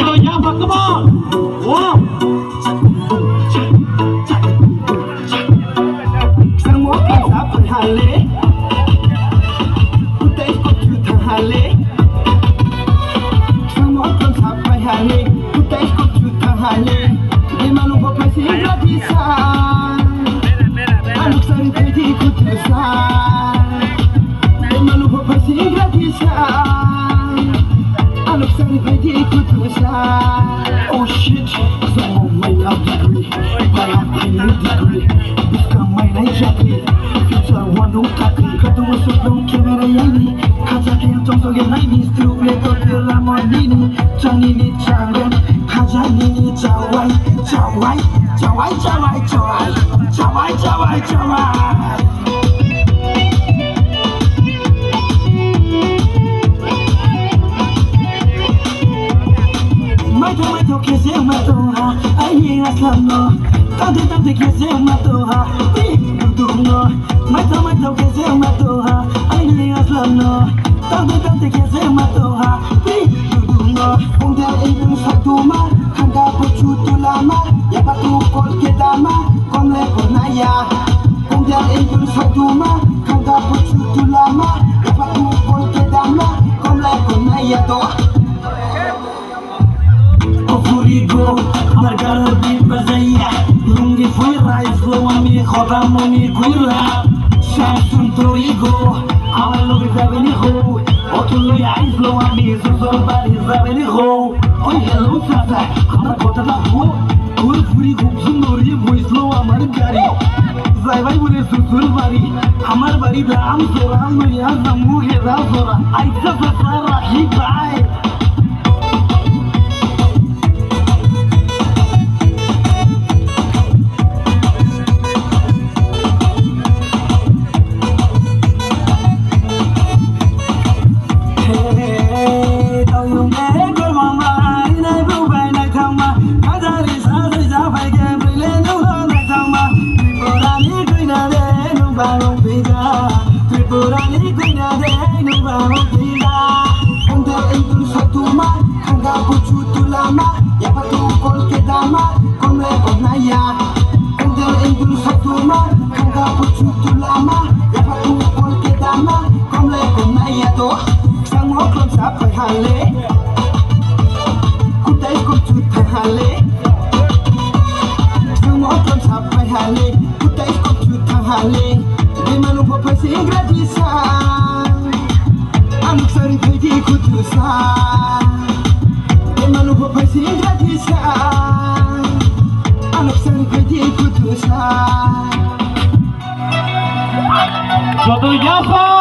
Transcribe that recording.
Little Yapa, come on! Whoa! Semua kita berhale, utai kita hale. Semua kita berhale, utai kita hale. Di mana bapak sih gratisan, anak sering pergi kutusan. Di mana bapak sih gratisan, anak sering pergi kutusan. Oh shit, semua main degree, banyak main degree. Bukan main jaki, future wandung kaki. Ketemu sebelum kamera ini, kajak yang jongso yang ini. Struk leto piramon ini, cang ini canggeng, kajak ini cawai, cawai, cawai, cawai, cawai, cawai, cawai, cawai. Maito kese matoha, ayi aslamno. Tante kese matoha, dudungno. Maito kese matoha, ayi aslamno. Tante kese matoha, dudungno. Unda itu satu ma, kanda pucutu lama, ya patu kol kedama, komle konaya. Unda itu satu ma, kanda pucutu lama, ya patu kol kedama, komle konaya doa. Furigo, margar di bazaya, lungi fuera, islami khodamoni kuira, shasun torigo, awalo bizabeni ho, otulu ya islami zuzor bari zabeni ho, oy hello sasa, amar kota na ho, kur furigo zundori voislo amar gari, zaibai bule zuzur bari, amar bari da am zora, amri azamu ge da zora, aitsa sasa rahi bai. Jodoh Yapa.